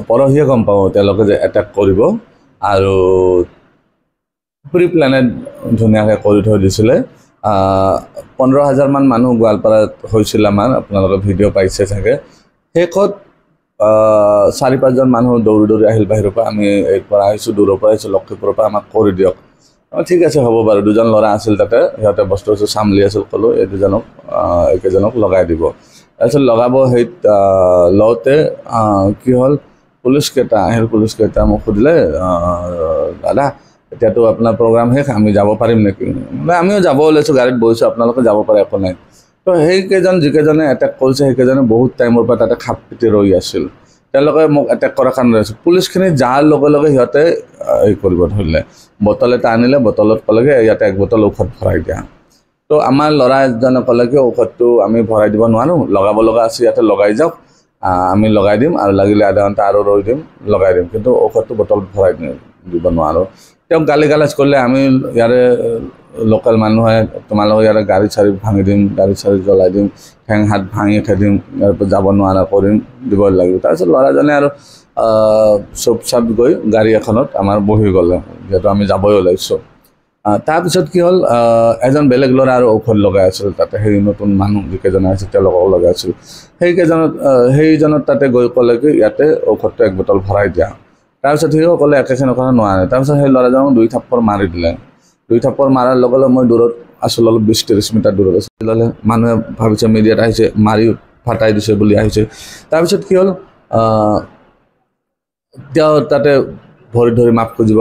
পৰহিয়ে গম পাওঁ তেওঁলোকে যে এটেক কৰিব আৰু প্ৰি প্লেনেড ধুনীয়াকৈ কৰি থৈ দিছিলে 15,000 মান মানুহ গোৱালপাৰাত হৈছিল আমাৰ আপোনালোকে ভিডিঅ' পাইছে চাগে শেষত 4-5জন মানুহ দৌৰি আহিল বাহিৰৰ পৰা আমি এই পৰা আহিছোঁ দূৰৰ পৰা আহিছোঁ লক্ষীপুৰৰ পৰা আমাক কৰি দিয়ক ঠিক আছে হ'ব বাৰু দুজন ল'ৰা আছিল তাতে সিহঁতে বস্তু চামলি আছিল ক'লোঁ এই দুজনক এইকেইজনক লগাই দিব তাৰপিছত লগাব সেইত লওঁতে কি হ'ল পুলিচকেইটা মোক সুধিলে দাদা এতিয়াতো আপোনাৰ প্ৰগ্ৰাম শেষ আমি যাব পাৰিম নেকি আমিও যাব ওলাইছোঁ গাড়ীত বহিছোঁ আপোনালোকে যাব পাৰে একো নাই তো সেইকেইজন যিকেইজনে এটেক কৰিছে সেইকেইজনে বহুত টাইমৰ পৰা তাতে খাপ পিটি ৰৈ আছিল তেওঁলোকে মোক এটেক কৰাৰ কাৰণে ৰৈ আছিল পুলিচখিনি যাৰ লগে লগে সিহঁতে এই কৰিব ধৰিলে বটল এটা আনিলে বটলত ক'লেগৈ ইয়াতে 1 বটল ঔষধ ভৰাই দিয়া তো আমাৰ ল'ৰা এজনে ক'লে কি ঔষধটো আমি ভৰাই দিব নোৱাৰোঁ লগাব লগা আছে ইয়াতে লগাই যাওক আমি লগাই দিম আৰু লাগিলে আধা ঘণ্টা আৰু ৰৈ দিম লগাই দিম কিন্তু ঔষধটো বটলত ভৰাই দিব নোৱাৰোঁ তেওঁক গালি গালাজ কৰিলে আমি ইয়াৰে লোকেল মানুহে তোমালোকে ইয়াৰে গাড়ী চাৰি ভাঙি দিম গাড়ী চাৰি জ্বলাই দিম ঠেং হাত ভাঙি খেদি দিম ইয়াৰ পৰা যাব নোৱাৰা কৰিম দিব লাগিব তাৰপিছত ল'ৰাজনে আৰু চুপচাপ গৈ গাড়ী এখনত আমাৰ বহি গ'লে যিহেতু আমি যাবই ওলাইছোঁ তাৰপিছত কি হ'ল এজন বেলেগ ল'ৰা আৰু ঔষধ লগাই আছিল তাতে সেই নতুন মানুহ যিকেইজনে আছিল তেওঁলোকক লগাই আছিল সেইজনত তাতে গৈ ক'লে কি ইয়াতে ঔষধটো 1 বটল ভৰাই দিয়া তাৰপিছত সিও ক'লে একেখিনি কথা নোৱাৰে তাৰপিছত সেই ল'ৰাজনক 2 থাপ্পৰ মাৰি দিলে 2 থাপ্পৰ মাৰাৰ লগে লগে মই দূৰত আছিলোঁ অলপ 20-30 মিটাৰ দূৰত আছিলোঁ মানুহে ভাবিছে মিডিয়াত আহিছে মাৰি ফাটাই দিছে বুলি আহিছে তাৰপিছত কি হ'ল তেওঁ তাতে ভৰি ধৰি মাপ খুজিব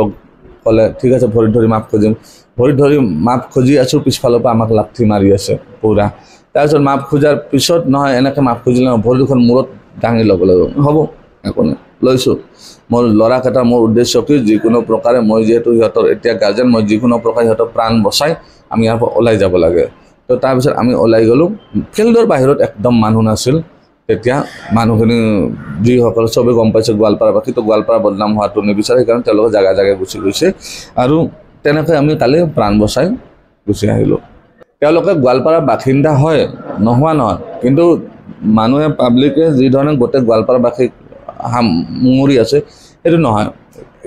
ক'লে ঠিক আছে ভৰি ধৰি মাপ খুজি আছোঁ পিছফালৰ পৰা আমাক লাঠি মাৰি আছে পুৰা তাৰপিছত মাপ খোজাৰ পিছত নহয় এনেকৈ মাপ খুজিলে ভৰি দুখন মূৰত দাঙি ল'ব লাগিব হ'ব একো নাই লৈছোঁ মোৰ ল'ৰাকেইটা মোৰ উদ্দেশ্য কি যিকোনো প্ৰকাৰে মই যিহেতু সিহঁতৰ এতিয়া গাৰ্জেন মই যিকোনো প্ৰকাৰে সিহঁতৰ প্ৰাণ বচাই আমি ইয়াৰ পৰা ওলাই যাব লাগে তো তাৰপিছত আমি ওলাই গ'লোঁ ফিল্ডৰ বাহিৰত একদম মানুহ নাছিল তেতিয়া মানুহখিনি যিসকলে চবেই গম পাইছে গোৱালপাৰাবাসী তো গোৱালপাৰা বদনাম হোৱাটো নিবিচাৰে সেইকাৰণে তেওঁলোকে জাগাই গুচি গৈছে আৰু তেনেকৈ আমি কালি প্ৰাণ বচাই গুচি আহিলোঁ তেওঁলোকে গোৱালপাৰাৰ বাসিন্দা হয় নোহোৱা নহয় কিন্তু মানুহে পাব্লিকে যি ধৰণে গোটেই গোৱালপাৰাবাসীক সামৰি আছে সেইটো নহয়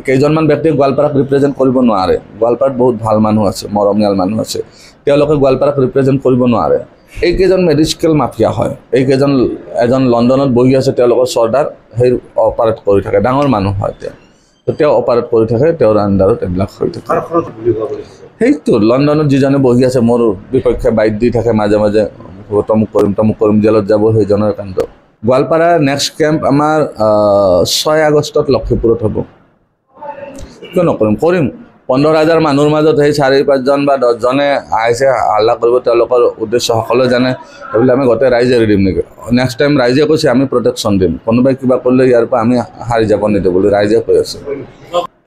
কেইজনমান ব্যক্তিয়ে গোৱালপাৰাক ৰিপ্ৰেজেণ্ট কৰিব নোৱাৰে গোৱালপাৰাত বহুত ভাল মানুহ আছে মৰমীয়াল মানুহ আছে তেওঁলোকে গোৱালপাৰাক ৰিপ্ৰেজেণ্ট কৰিব নোৱাৰে এইকেইজন মেডিকেল মাফিয়া হয় এইকেইজন এজন লণ্ডনত বহি আছে তেওঁলোকৰ চৰ্দাৰ সেই অপাৰেট কৰি থাকে ডাঙৰ মানুহ হয় তেওঁ অপাৰেট কৰি থাকে তেওঁৰ আণ্ডাৰত এইবিলাক হৈ থাকে সেইটো লণ্ডনত যিজনে বহি আছে মোৰ বিপক্ষে বাইট দি থাকে মাজে মাজে তমুক কৰিম জেলত যাব সেইজনৰ কাণ্ড গোৱালপাৰা নেক্সট কেম্প আমাৰ 6 আগষ্টত লক্ষীপুৰত হ'ব কিয় নকৰিম কৰিম 15,000 মানুহৰ মাজত সেই 4-5জন বা 10জনে আহিছে হাল্লা কৰিব তেওঁলোকৰ উদ্দেশ্য সকলোৱে জানে সেইবুলি আমি গোটেই ৰাইজে এৰি দিম নেকি নেক্সট টাইম ৰাইজে কৈছে আমি প্ৰটেকশ্যন দিম কোনোবাই কিবা কৰিলে ইয়াৰ পৰা আমি হাৰি যাব নিদিওঁ বুলি ৰাইজে কৈ আছে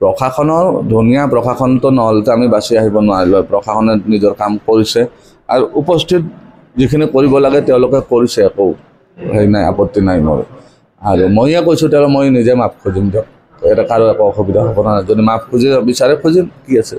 প্ৰশাসনৰ ধুনীয়া প্ৰশাসনটো নহ'লে আমি বাচি আহিব নোৱাৰিলোঁ প্ৰশাসনে নিজৰ কাম কৰিছে আৰু উপস্থিত যিখিনি কৰিব লাগে তেওঁলোকে কৰিছে একো সেই নাই আপত্তি নাই মোৰ আৰু মইয়ে কৈছোঁ মই নিজে মাফ খুজিম দিয়ক এটা কাৰো একো অসুবিধা হ'ব নহয় যদি মাফ খুজি বিচাৰে খুজিম কি আছে